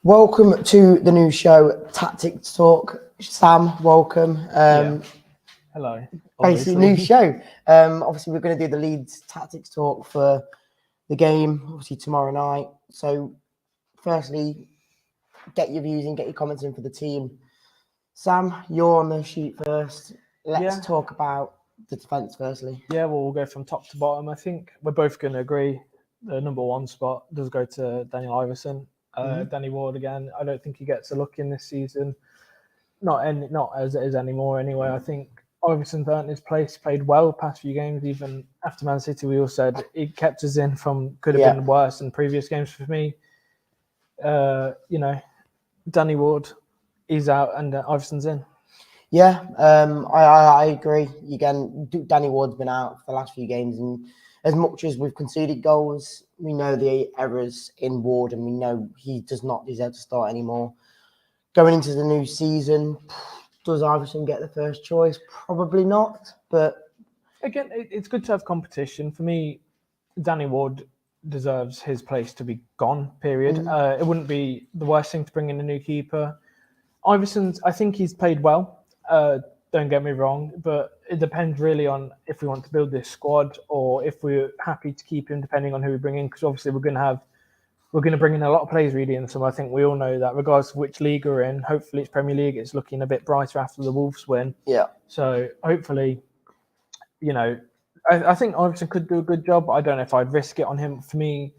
Welcome to the new show, Tactics Talk. Sam, welcome. Hello. Basically, new show. Obviously, we're going to do the Leeds Tactics Talk for the game, obviously, tomorrow night. So, firstly, get your views and get your comments in for the team. Sam, you're on the sheet first. Let's talk about the defence, firstly. Yeah, well, we'll go from top to bottom. I think we're both going to agree the number one spot does go to Daniel Iverson. Danny Ward again. I don't think he gets a look in this season. Not as it is anymore. Anyway, I think Iverson's earned his place. Played well past few games. Even after Man City, we all said it kept us in from could have been worse than previous games for me. Danny Ward, he's out and Iverson's in. Yeah, I agree. Again, Danny Ward's been out for the last few games, and as much as we've conceded goals, we know the errors in Ward, and we know he does not deserve to start anymore. Going into the new season, does Iverson get the first choice? Probably not, but again, it's good to have competition. For me, Danny Ward deserves his place to be gone, period. It wouldn't be the worst thing to bring in a new keeper. Iverson's, I think he's played well. Don't get me wrong, but it depends really on if we want to build this squad or if we're happy to keep him, depending on who we bring in. Because obviously we're going to bring in a lot of players, Reedy and Sam. I think we all know that, regardless of which league we're in. Hopefully it's Premier League. It's looking a bit brighter after the Wolves win. Yeah. So hopefully, I think Iverson could do a good job. I don't know if I'd risk it on him. For me,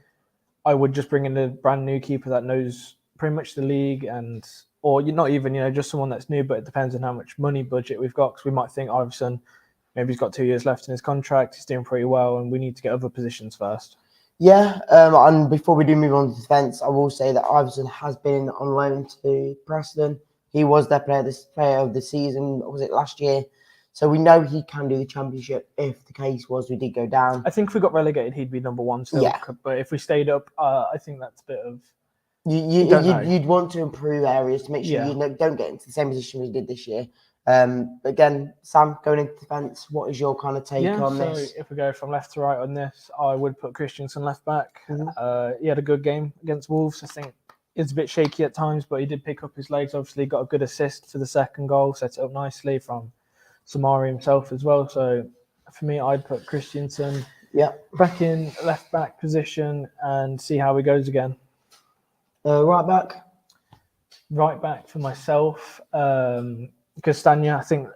I would just bring in a brand new keeper that knows pretty much the league or you're not even, just someone that's new, but it depends on how much money budget we've got. Because we might think Iverson, maybe he's got 2 years left in his contract, he's doing pretty well, and we need to get other positions first. Yeah, and before we do move on to defence, I will say that Iverson has been on loan to Preston. He was their player of the season, was it last year? So we know he can do the Championship if the case was we did go down. I think if we got relegated, he'd be number one still. Yeah. But if we stayed up, I think that's a bit of... You'd want to improve areas to make sure you don't get into the same position we did this year. Again, Sam, going into defence, what is your kind of take on this? If we go from left to right on this, I would put Christensen left back. He had a good game against Wolves. I think it's a bit shaky at times, but he did pick up his legs. Obviously, got a good assist for the second goal, set it up nicely from Samari himself as well. So for me, I'd put Christensen back in left back position and see how he goes again. Right back for myself. Castagna, I think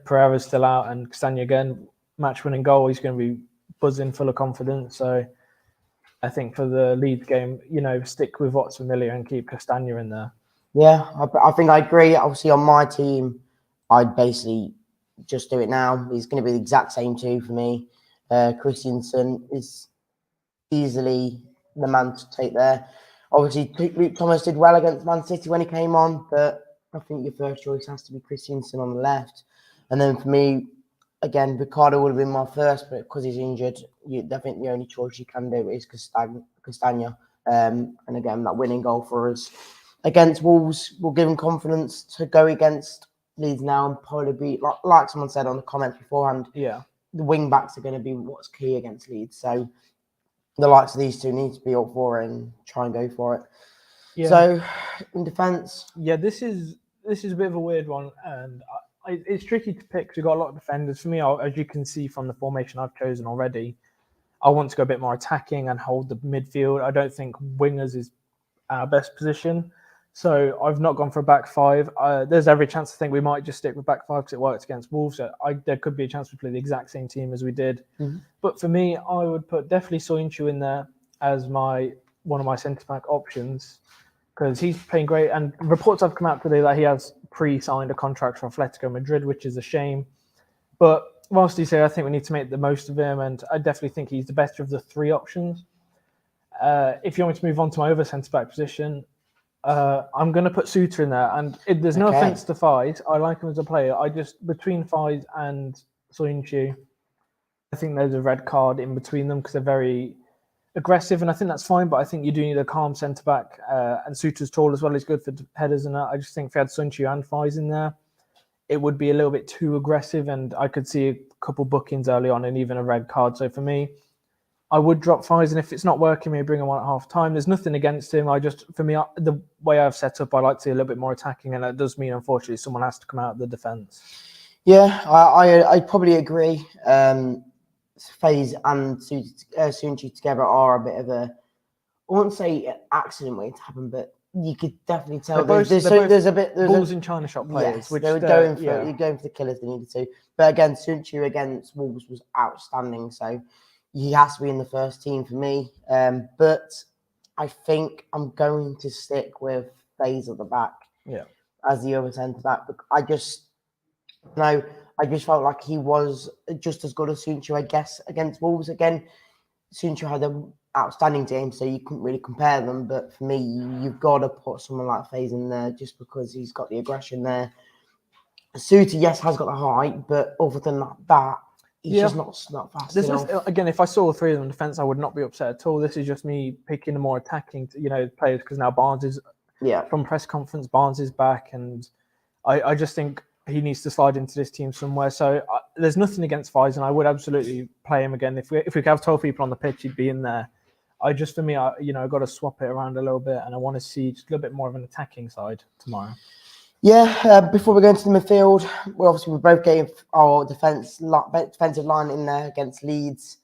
Pereira's still out, and Castagna again, match-winning goal. He's going to be buzzing, full of confidence. So I think for the Leeds game, stick with what's familiar and keep Castagna in there. Yeah, I think I agree. Obviously, on my team, I'd basically just do it now. He's going to be the exact same two for me. Christensen is easily the man to take there. Obviously, Luke Thomas did well against Man City when he came on, but I think your first choice has to be Christensen on the left. And then for me, again, Ricardo would have been my first, but because he's injured, I think the only choice you can do is Castagna. And again, that winning goal for us against Wolves will give him confidence to go against Leeds now and probably be, like someone said on the comments beforehand, the wing backs are going to be what's key against Leeds. So the likes of these two need to be up for it and try and go for it. Yeah. So in defence, this is a bit of a weird one, and it's tricky to pick because we've got a lot of defenders. For me, as you can see from the formation I've chosen already, I want to go a bit more attacking and hold the midfield. I don't think wingers is our best position, so I've not gone for a back five. There's every chance I think we might just stick with back five because it worked against Wolves. So there could be a chance we play the exact same team as we did. But for me, I would put definitely Soyuncu in there as one of my centre-back options because he's playing great. And reports have come out today that he has pre-signed a contract for Atletico Madrid, which is a shame. But whilst you say I think we need to make the most of him, and I definitely think he's the better of the three options. If you want me to move on to my other centre-back position, I'm going to put Suter in there. And there's no offence to Fies. I like him as a player. Between Fies and Soyuncu, I think there's a red card in between them because they're very aggressive, and I think that's fine, but I think you do need a calm centre-back, and Suter's tall as well. He's good for headers and that. I just think if we had Soyuncu and Fies in there, it would be a little bit too aggressive, and I could see a couple bookings early on and even a red card. So for me, I would drop Fies, and if it's not working, maybe bring him on at half time. There's nothing against him. For me, the way I've set up, I like to see a little bit more attacking, and that does mean, unfortunately, someone has to come out of the defence. Yeah, I probably agree. FaZe and Sunchi together are a bit of a, I wouldn't say an accident waiting to happen, but you could definitely tell They're there's a bit balls in China shop players. Yes, Which they were going for the killers they needed to. But again, Sunchi against Wolves was outstanding, so he has to be in the first team for me. But I think I'm going to stick with FaZe at the back. Yeah. As the other centre back. I just felt like he was just as good as Suncho, I guess, against Wolves. Again, Suncho had an outstanding game, so you couldn't really compare them. But for me, you've got to put someone like FaZe in there just because he's got the aggression there. Suter, yes, has got the height, but other than that, he's just not fast enough. Again, if I saw all three of them in defence, I would not be upset at all. This is just me picking the more attacking, players, because now Barnes is from press conference. Barnes is back, and I just think he needs to slide into this team somewhere. So there's nothing against Fies, and I would absolutely play him again. If we could have 12 people on the pitch, he'd be in there. I've got to swap it around a little bit, and I want to see just a little bit more of an attacking side tomorrow. Yeah, before we go into the midfield, we both gave our defensive line in there against Leeds.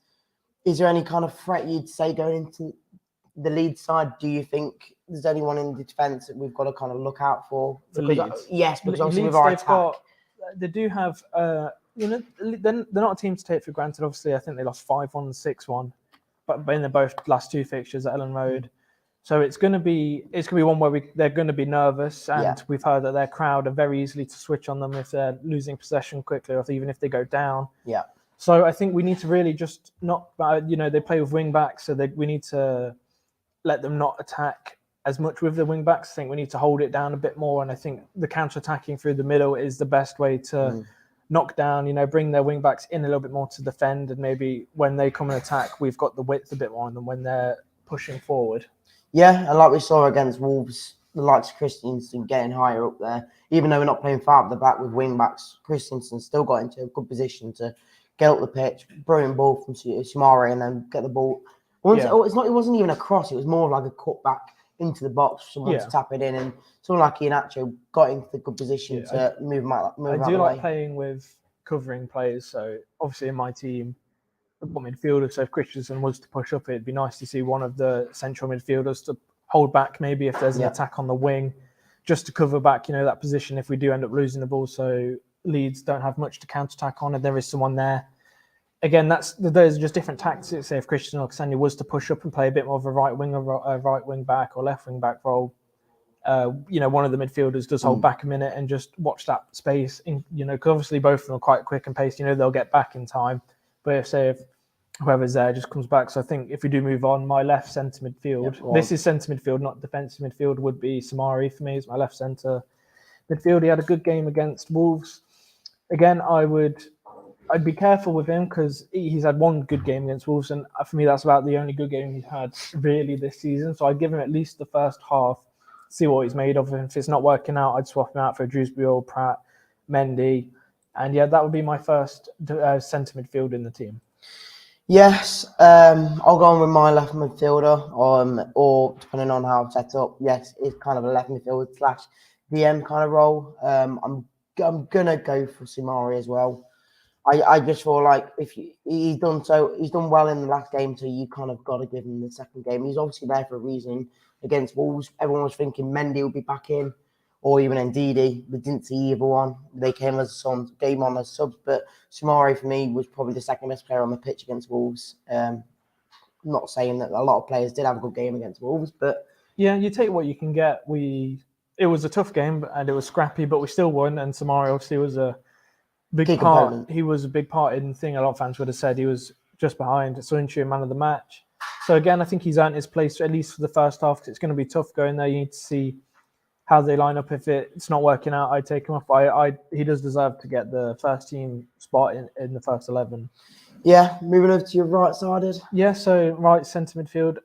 Is there any kind of threat you'd say going into the Leeds side? Do you think there's anyone in the defence that we've got to kind of look out for? Yes, because obviously with our attack. They do have, they're not a team to take for granted. Obviously, I think they lost 5-1 and 6-1, but in the both last two fixtures at Ellen Road. So it's going to be one where they're going to be nervous, and we've heard that their crowd are very easily to switch on them if they're losing possession quickly, or even if they go down. Yeah. So I think we need to really just not, they play with wing backs, so we need to let them not attack as much with the wing backs. I think we need to hold it down a bit more, and I think the counter attacking through the middle is the best way to knock down. Bring their wing backs in a little bit more to defend, and maybe when they come and attack, we've got the width a bit more on them when they're pushing forward. Yeah, and like we saw against Wolves, the likes of Christensen getting higher up there. Even though we're not playing far up the back with wing backs, Christensen still got into a good position to get up the pitch, brilliant ball from Sumari, and then get the ball. It wasn't even a cross; it was more like a cut back into the box for someone to tap it in, and someone like Iheanacho got into the good position to move him out. I do like playing with covering players. So obviously in my team, midfielder. So if Christensen was to push up, it'd be nice to see one of the central midfielders to hold back, maybe if there's an attack on the wing, just to cover back, that position if we do end up losing the ball. So Leeds don't have much to counter-attack on, and there is someone there. Again, those are just different tactics. Say if Christian or Ksenia was to push up and play a bit more of a right wing back or left wing back role, one of the midfielders does hold back a minute and just watch that space. Because obviously both of them are quite quick and paced. They'll get back in time. But if whoever's there just comes back. So I think if we do move on, my left centre midfield, this is centre midfield, not defensive midfield, would be Samari for me as my left centre midfield. He had a good game against Wolves. Again, I'd be careful with him because he's had one good game against Wolves, and for me that's about the only good game he's had really this season. So I'd give him at least the first half, see what he's made of. And if it's not working out, I'd swap him out for Drewsbury or Pratt, Mendy. And that would be my first centre midfield in the team. Yes, I'll go on with my left midfielder, or depending on how I'm set up, yes, it's kind of a left midfielder / DM kind of role. I'm gonna go for Simari as well. I just feel like if he's done well in the last game, so you kind of got to give him the second game. He's obviously there for a reason against Wolves. Everyone was thinking Mendy would be back in, or even Ndidi. We didn't see either one. They came as some game on as subs, but Sumari for me was probably the second best player on the pitch against Wolves. Not saying that a lot of players did have a good game against Wolves, but you take what you can get. It was a tough game and it was scrappy, but we still won. And Sumari obviously was a big part. Component. He was a big part in the thing. A lot of fans would have said he was just behind Sunchu, man of the match. So again, I think he's earned his place at least for the first half, because it's going to be tough going there. You need to see how they line up. If it's not working out, I'd take him off. He does deserve to get the first team spot in the first 11. Yeah, moving over to your right-sided. Yeah, so right centre midfield.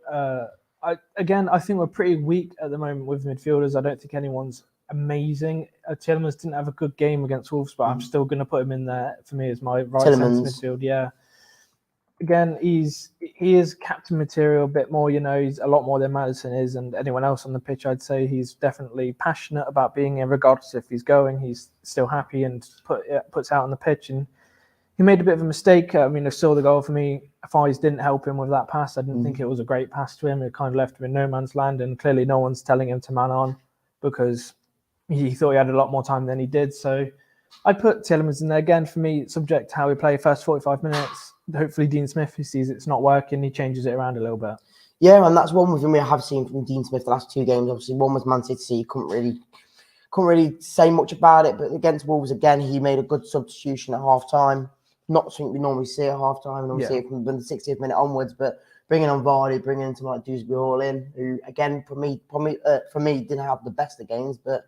I think we're pretty weak at the moment with midfielders. I don't think anyone's amazing. Tielemans didn't have a good game against Wolves, but I'm still going to put him in there for me as my right centre midfield. Yeah. again, he is captain material a bit more. He's a lot more than Maddison is, and anyone else on the pitch. I'd say he's definitely passionate about being here, regardless if he's going. He's still happy and puts out on the pitch. And he made a bit of a mistake. I mean, I saw the goal for me. Fies didn't help him with that pass. I didn't think it was a great pass to him. It kind of left him in no man's land, and clearly no one's telling him to man on because he thought he had a lot more time than he did. So I put Tielemans in there again. For me, subject to how we play first 45 minutes. Hopefully Dean Smith, who sees it's not working, he changes it around a little bit. Yeah, and that's one thing we have seen from Dean Smith the last 2 games. Obviously, one was Man City. He couldn't really say much about it, but against Wolves again, he made a good substitution at half time. Not something we normally see at half time, and we see it from the 60th minute onwards. But bringing on Vardy, bringing in someone like Dewsbury Hall in, who again for me didn't have the best of games, but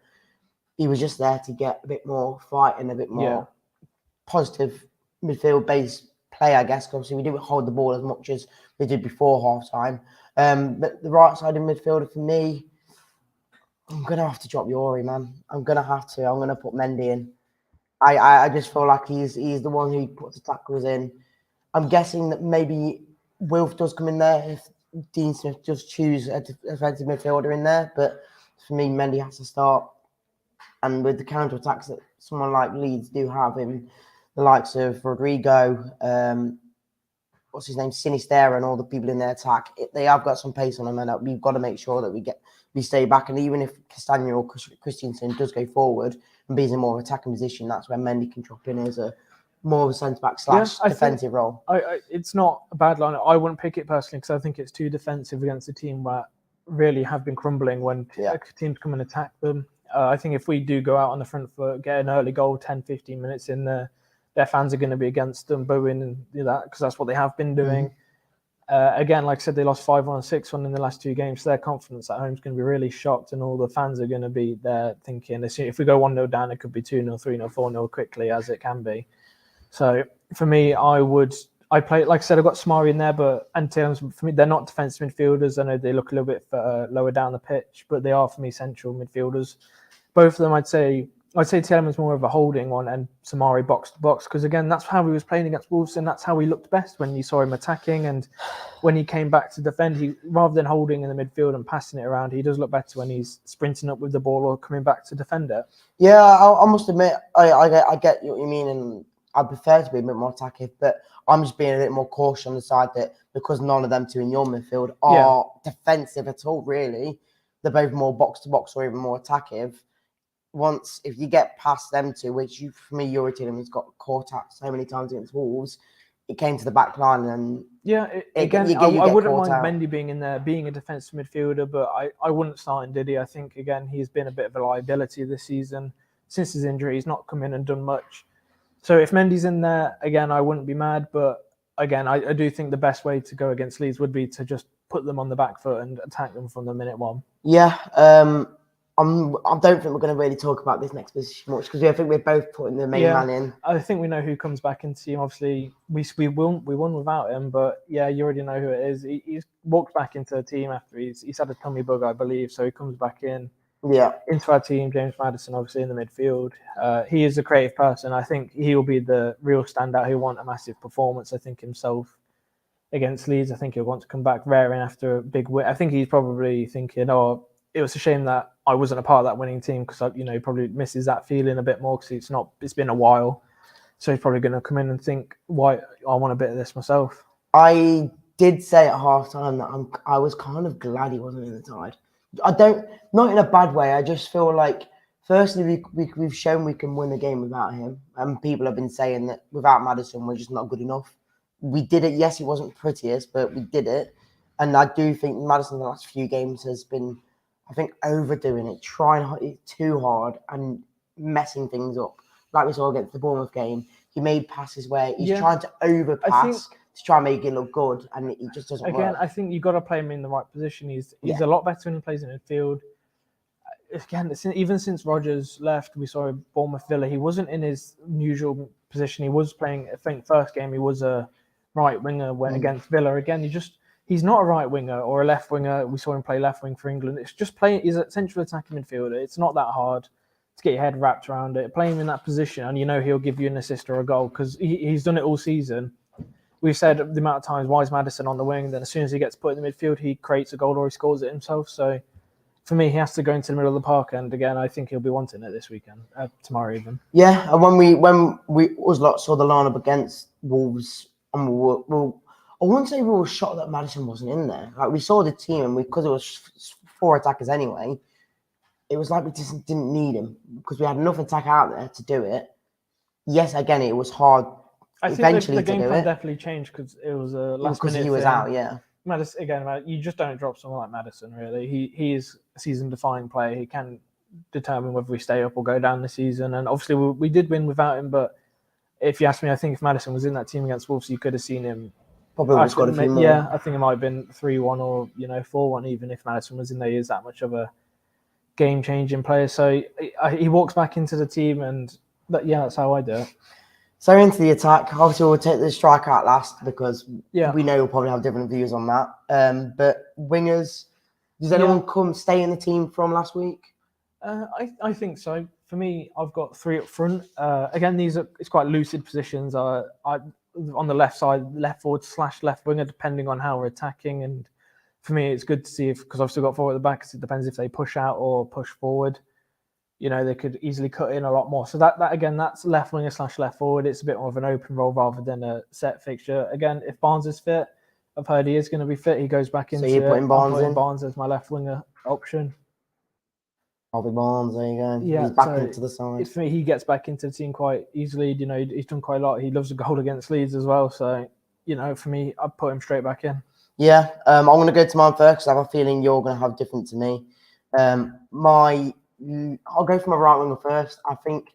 he was just there to get a bit more fight and a bit more positive midfield based play, I guess. Obviously, we didn't hold the ball as much as we did before half time. But the right side of midfielder for me, I'm gonna have to drop Yori, man. I'm gonna put Mendy in. I just feel like he's the one who puts the tackles in. I'm guessing that maybe Wilf does come in there if Dean Smith does choose a defensive midfielder in there. But for me, Mendy has to start. And with the counter attacks that someone like Leeds do have, in the likes of Rodrigo, what's his name, Sinisterra, and all the people in their attack, they have got some pace on them, and we've got to make sure that we stay back. And even if Castagna or Christensen does go forward and be in a more attacking position, that's where Mendy can drop in as a more of a centre back / defensive role. It's not a bad line. I wouldn't pick it personally because I think it's too defensive against a team that really have been crumbling when teams come and attack them. I think if we do go out on the front foot, get an early goal, 10, 15 minutes in there, their fans are going to be against them, booing and that because that's what they have been doing. Again, like I said, they lost 5-1 and 6-1 in the last 2 games. So their confidence at home is going to be really shocked, and all the fans are going to be there thinking, if we go 1-0 down, it could be 2-0, 3-0, 4-0 quickly, as it can be. So for me, I play, like I said, I've got Samari in there, and Tielemans, for me, they're not defensive midfielders. I know they look a little bit lower down the pitch, but they are, for me, central midfielders. Both of them, I'd say Tielemans more of a holding one and Samari box to box, because again, that's how he was playing against Wolves, and that's how he looked best when you saw him attacking. And when he came back to defend, he rather than holding in the midfield and passing it around, he does look better when he's sprinting up with the ball or coming back to defend it. Yeah, I must admit, I get what you mean, and I prefer to be a bit more attacking, but I'm just being a bit more cautious on the side that because none of them 2 in your midfield are defensive at all, really, they're both more box to box or even more attacking. If you get past them 2, which for me, Yuri Tielemans got caught out so many times against Wolves, it came to the back line and I wouldn't mind Mendy being in there, being a defensive midfielder, but I wouldn't start in Diddy. I think again he's been a bit of a liability this season since his injury. He's not come in and done much. So if Mendy's in there again, I wouldn't be mad. But again, I do think the best way to go against Leeds would be to just put them on the back foot and attack them from the minute 1. Yeah. I don't think we're going to really talk about this next position much because I think we're both putting the main man in. I think we know who comes back into the team. Obviously, we won without him, but yeah, you already know who it is. He's walked back into the team after he's had a tummy bug, I believe, so he comes back in. Yeah, into our team. James Maddison, obviously in the midfield. He is a creative person. I think he will be the real standout. He'll want a massive performance. I think himself against Leeds. I think he'll want to come back raring after a big win. I think he's probably thinking, "Oh, it was a shame that I wasn't a part of that winning team," because he probably misses that feeling a bit more because it's been a while. So he's probably going to come in and think, "Why I want a bit of this myself." I did say at halftime that I was kind of glad he wasn't in the side. Not in a bad way. I just feel like, firstly, we've shown we can win a game without him, and people have been saying that without Maddison we're just not good enough. We did it. Yes, he wasn't prettiest, but we did it, and I do think Maddison in the last few games has been, I think, overdoing it, trying it too hard and messing things up. Like we saw against the Bournemouth game, he made passes where he's trying to overpass to try and make it look good, and it just doesn't work. Again, I think you've got to play him in the right position. He's a lot better when he plays in midfield. Again, even since Rodgers left, we saw Bournemouth Villa. He wasn't in his usual position. He was playing, I think, first game he was a right winger against Villa. Again, he's not a right winger or a left winger. We saw him play left wing for England. It's just playing. He's a central attacking midfielder. It's not that hard to get your head wrapped around it. Play him in that position, and he'll give you an assist or a goal because he's done it all season. we've said the amount of times, why is Maddison on the wing? Then as soon as he gets put in the midfield, he creates a goal or he scores it himself. So for me, he has to go into the middle of the park. And again, I think he'll be wanting it this weekend, tomorrow even. Yeah, and when we us lot saw the lineup against Wolves, and I wouldn't say we were shocked that Maddison wasn't in there. Like, we saw the team, and because it was 4 attackers anyway, it was like we just didn't need him because we had enough attack out there to do it. Yes, again, it was hard. I think the game plan definitely changed because it was a last minute. Because he was out, yeah. Maddison, again, you just don't drop someone like Maddison, really. He is a season-defining player. He can determine whether we stay up or go down this season. And obviously, we did win without him. But if you ask me, I think if Maddison was in that team against Wolves, you could have seen him. Probably would have scored a few more. Yeah, I think it might have been 3-1 or 4-1 even if Maddison was in there. He is that much of a game-changing player. So he walks back into the team, and that's how I do it. So into the attack, obviously we'll take the striker out last because we know we'll probably have different views on that. But wingers, does anyone stay in the team from last week? I think so. For me, I've got 3 up front. Again, it's quite lucid positions. On the left side, left forward / left winger, depending on how we're attacking. And for me, it's good to see because I've still got 4 at the back. Because it depends if they push out or push forward. They could easily cut in a lot more. So that again, that's left winger / left forward. It's a bit more of an open role rather than a set fixture. Again, if Barnes is fit, I've heard he is going to be fit. He goes back into. So you're putting Barnes in? Barnes as my left winger option. I'll be Barnes. There you go. Yeah, he's back into the side. For me, he gets back into the team quite easily. He's done quite a lot. He loves a goal against Leeds as well. So for me, I'd put him straight back in. Yeah, I'm going to go to mine first because I have a feeling you're going to have different to me. I'll go for my right winger first. I think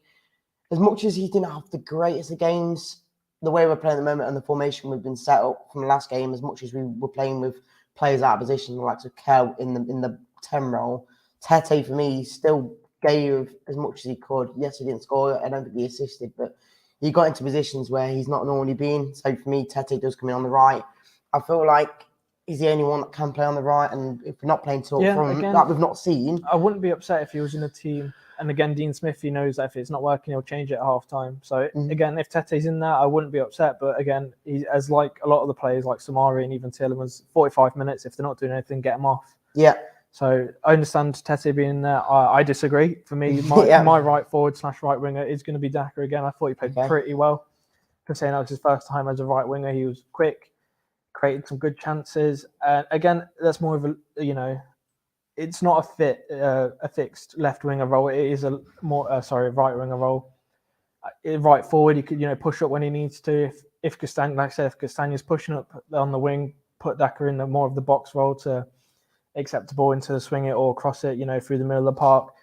as much as he didn't have the greatest of games, the way we're playing at the moment and the formation we've been set up from the last game, as much as we were playing with players out of position, like Kel in the 10 role, Tete for me still gave as much as he could. Yes, he didn't score. I don't think he assisted, but he got into positions where he's not normally been. So for me, Tete does come in on the right. I feel like he's the only one that can play on the right, and if we're not playing top front, that we've not seen. I wouldn't be upset if he was in a team. And again, Dean Smith, he knows that if it's not working, he'll change it at half time. So again, if Tete's in there, I wouldn't be upset. But again, he, as like a lot of the players, like Samari and even Tielemans, 45 minutes. If they're not doing anything, get them off. Yeah. So I understand Tete being in there. I disagree. For me, my right forward / right winger is going to be Daka again. I thought he played pretty well. For saying that was his first time as a right winger, he was quick, created some good chances. Again, that's more of a it's not a fixed left winger role. It is a more right winger role. Right forward, he could push up when he needs to. If Castagna, like I said, if Castagna's pushing up on the wing, put Daka in more of the box role to accept the ball into the swing it or cross it, through the middle of the park.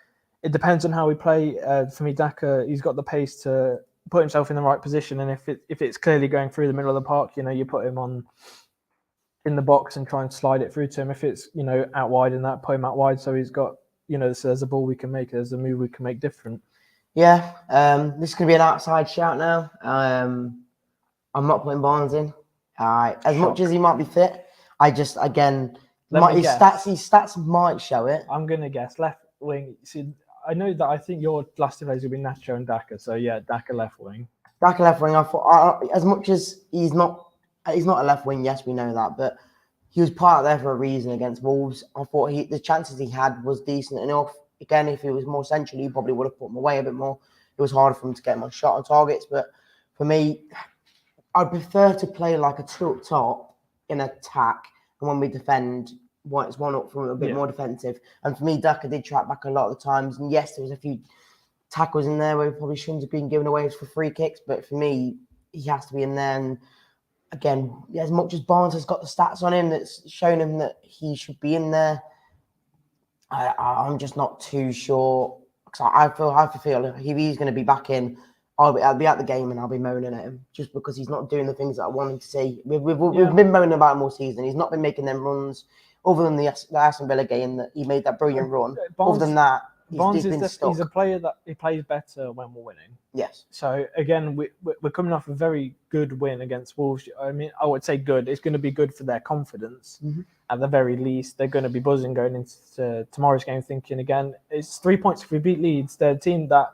It depends on how we play. For me, Daka, he's got the pace to put himself in the right position, and if it's clearly going through the middle of the park, you put him in the box and try and slide it through to him. If it's out wide and that, put him out wide so he's got so there's a ball we can make, there's a move we can make different. Yeah, this is gonna be an outside shout now. I'm not putting Barnes in. As much as he might be fit, his stats might show it. I'm gonna guess left wing. See, I know that I think your last two players will be Nacho and Daka. So yeah, Daka left wing. Daka left wing. I thought as much as he's not a left wing. Yes, we know that, but he was part of there for a reason against Wolves. I thought the chances he had was decent enough. Again, if he was more central, he probably would have put him away a bit more. It was harder for him to get him on shot on targets. But for me, I'd prefer to play like a 2 up top in attack, and when we defend, it's 1 up from a bit more defensive. And for me, Daka did track back a lot of the times. And yes, there was a few tackles in there where he probably shouldn't have been given away for free kicks. But for me, he has to be in there. And again, as much as Barnes has got the stats on him that's shown him that he should be in there, I'm just not too sure. Because I feel if he's going to be back in, I'll be at the game and I'll be moaning at him just because he's not doing the things that I want him to see. We've been moaning about him all season. He's not been making them runs, other than the Aston Villa game that he made that brilliant run. Other than that, he's a player that he plays better when we're winning. Yes. So again, we're coming off a very good win against Wolves. I mean, I would say good. It's going to be good for their confidence. Mm-hmm. At the very least, they're going to be buzzing going into tomorrow's game, thinking again, it's 3 points if we beat Leeds. They're a team that,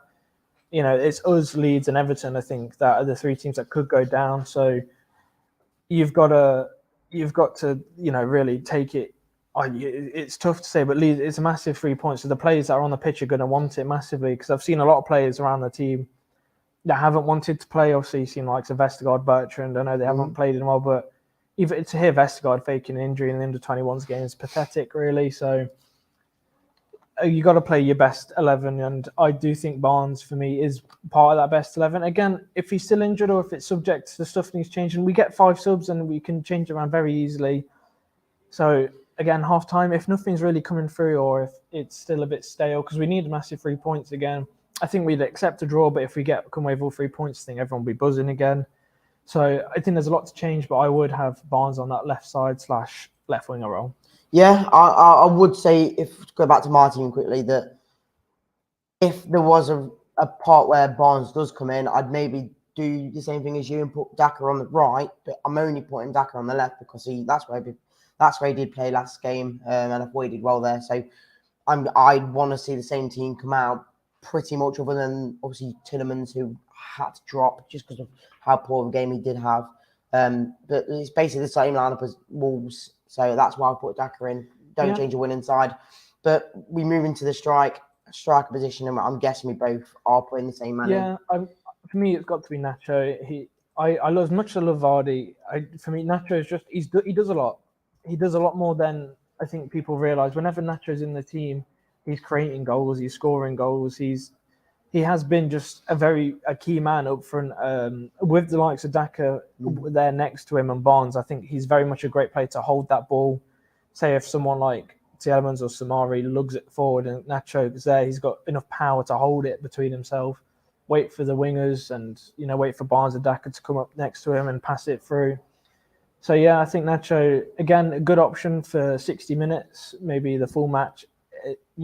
it's us, Leeds, and Everton. I think that are the 3 teams that could go down. So, you've got to really take it. It's tough to say, but Leeds, it's a massive 3 points. So the players that are on the pitch are going to want it massively, because I've seen a lot of players around the team that haven't wanted to play. Obviously, you've seen like Vestergaard, Bertrand. I know they haven't played in a while, but even to hear Vestergaard faking an injury in the under-21s game is pathetic, really. So you got to play your best 11, and I do think Barnes, for me, is part of that best 11. Again, if he's still injured or if it's subject to stuff needs changing, we get 5 subs and we can change around very easily. So again, half time, if nothing's really coming through or if it's still a bit stale, because we need a massive 3 points again, I think we'd accept a draw. But if we come away with all 3 points, I think everyone will be buzzing again. So I think there's a lot to change, but I would have Barnes on that left side / left winger role. Yeah, I would say, if to go back to my team quickly, that if there was a part where Barnes does come in, I'd maybe do the same thing as you and put Daka on the right, but I'm only putting Daka on the left because that's where he did play last game, and I thought he did well there. So I'd want to see the same team come out pretty much, other than obviously Tillemans, who had to drop just because of how poor of a game he did have. But it's basically the same lineup as Wolves. So that's why I put Daka in. Don't change your winning side. But we move into the striker position, and I'm guessing we both are putting the same man in. Yeah, for me, it's got to be Nacho. I love, as much as I love Vardy, for me, Nacho is just, he does a lot. He does a lot more than I think people realise. Whenever Nacho's in the team, he's creating goals, he's scoring goals, he has been just a key man up front, with the likes of Daka there next to him and Barnes. I think he's very much a great player to hold that ball. Say if someone like Tillemans or Samari lugs it forward and Nacho is there, he's got enough power to hold it between himself, wait for the wingers, and wait for Barnes and Daka to come up next to him and pass it through. So yeah, I think Nacho, again, a good option for 60 minutes, maybe the full match.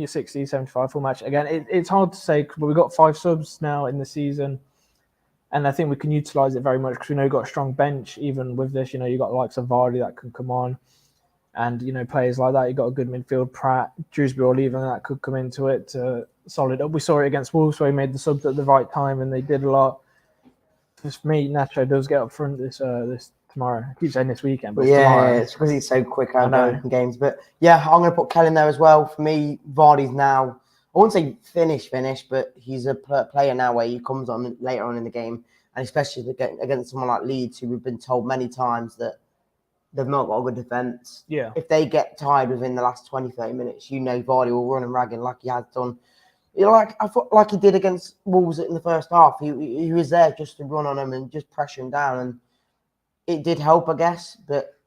60, 75 full match. Again, it's hard to say, but we've got 5 subs now in the season, and I think we can utilise it very much because we know we've got a strong bench. Even with this, you've got the likes of Vardy that can come on, and players like that. You've got a good midfield, Pratt, Dewsbury or Leaving, that could come into it to solid up. We saw it against Wolves where he made the subs at the right time and they did a lot. For me, Nacho does get up front this tomorrow. I keep saying this weekend, but tomorrow. It's because he's so quick out going in games. But yeah, I'm going to put Kell in there as well. For me, Vardy's now, I wouldn't say finish, but he's a player now where he comes on later on in the game, and especially against someone like Leeds, who we've been told many times that they've not got a good defence. Yeah. If they get tired within the last 20, 30 minutes, Vardy will run and ragging like he has done. I thought like he did against Wolves in the first half. He was there just to run on them and just pressure him down, and it did help, I guess.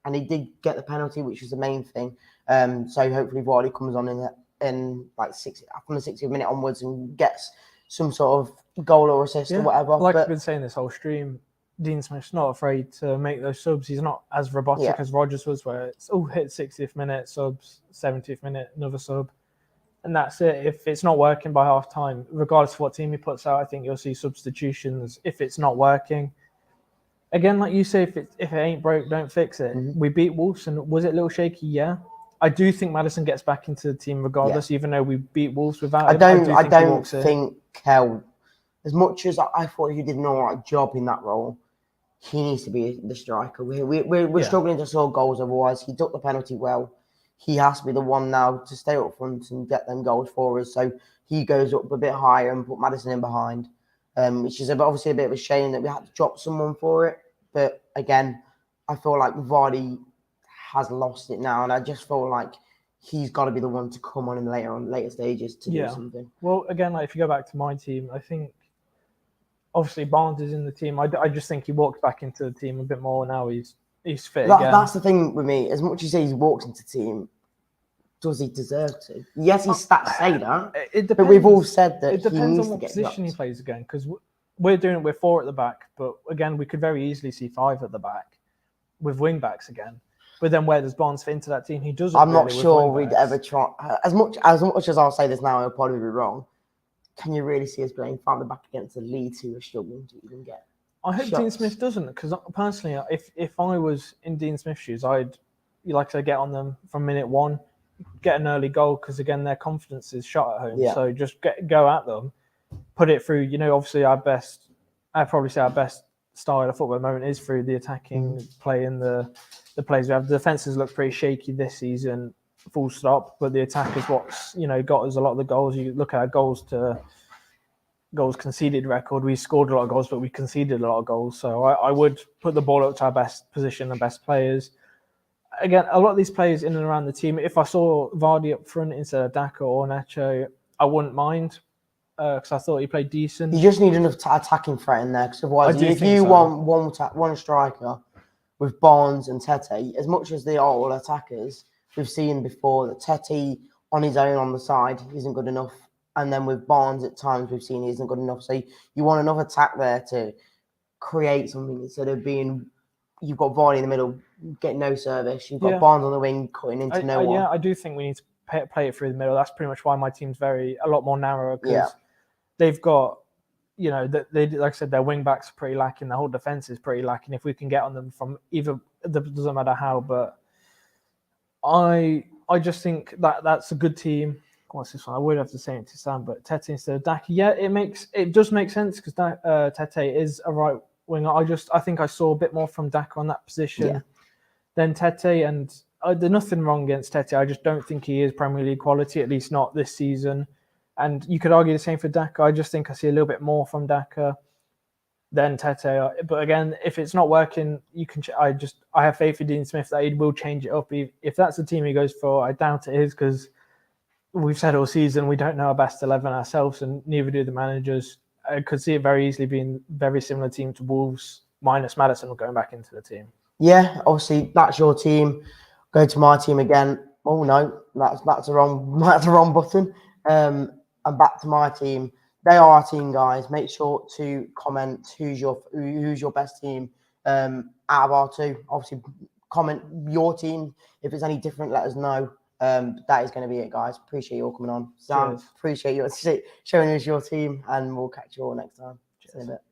And he did get the penalty, which was the main thing. So hopefully Vardy comes on in like 60 from the 60th minute onwards and gets some sort of goal or assist or whatever. Like I've been saying this whole stream, Dean Smith's not afraid to make those subs. He's not as robotic as Rodgers was, where it's hit 60th minute, subs, 70th minute, another sub. And that's it. If it's not working by half time, regardless of what team he puts out, I think you'll see substitutions if it's not working. Again, like you say, if it ain't broke, don't fix it. Mm-hmm. We beat Wolves, and was it a little shaky? Yeah. I do think Maddison gets back into the team regardless, even though we beat Wolves without him. I don't think Kell, as much as I thought he did an all right job in that role, he needs to be the striker. We're struggling to score goals otherwise. He took the penalty well. He has to be the one now to stay up front and get them goals for us. So he goes up a bit higher and put Maddison in behind, which is obviously a bit of a shame that we had to drop someone for it. But again, I feel like Vardy has lost it now, and I just feel like he's got to be the one to come on in later stages to do something. Well, again, like if you go back to my team, I think obviously Barnes is in the team. I just think he walks back into the team a bit more now. He's fit again. That's the thing with me. As much as he walks into the team, does he deserve to? Yes, his stats say that. It depends, but we've all said that it depends on what position he plays again, because we're 4 at the back, but again, we could very easily see 5 at the back with wing backs again. But then where does Barnes fit into that team? He doesn't. I'm not sure we'd ever try. As much as I'll say this now, I'll probably be wrong. Can you really see us playing 5 at the back against the Leeds, who are struggling to even get? I hope Dean Smith doesn't, because personally, if I was in Dean Smith's shoes, I'd like to get on them from minute 1, get an early goal, because again, their confidence is shot at home. Yeah. So just go at them, put it through. Obviously our best. I'd probably say our best style of football at the moment is through the attacking play and the plays we have. The defenses look pretty shaky this season, full stop. But the attack is what's got us a lot of the goals. You look at our goals conceded record. We scored a lot of goals, but we conceded a lot of goals. So I would put the ball up to our best position and best players. Again, a lot of these players in and around the team. If I saw Vardy up front instead of Daka or Nacho, I wouldn't mind. Because I thought he played decent. You just need enough attacking threat in there, because otherwise, if you want one striker with Barnes and Tete, as much as they are all attackers, we've seen before that Tete on his own on the side isn't good enough, and then with Barnes at times we've seen he isn't good enough. So you want enough attack there to create something instead of being you've got Vardy in the middle getting no service, you've got Barnes on the wing cutting into no one. Yeah, I do think we need to play it through the middle. That's pretty much why my team's a lot more narrow, because they've got, they like I said, their wing backs are pretty lacking. The whole defense is pretty lacking. If we can get on them from either, it doesn't matter how. But I just think that's a good team. What's this one? I would have to say it to Sam, but Tete instead of Daki. Yeah, it does make sense because Tete is a right winger. I think I saw a bit more from Daka on that position than Tete, and there's nothing wrong against Tete. I just don't think he is Premier League quality, at least not this season. And you could argue the same for Daka. I just think I see a little bit more from Daka than Tete. But again, if it's not working, I have faith in Dean Smith that he will change it up. If that's the team he goes for, I doubt it is, because we've said all season we don't know our best 11 ourselves, and neither do the managers. I could see it very easily being a very similar team to Wolves, minus Maddison going back into the team. Yeah, obviously that's your team. Go to my team again. Oh no, that's the wrong button. And back to my team. They are our team, guys. Make sure to comment who's your best team out of our two. Obviously, comment your team. If it's any different, let us know. That is going to be it, guys. Appreciate you all coming on. Sam, appreciate you showing us your team, and we'll catch you all next time. See you in a bit.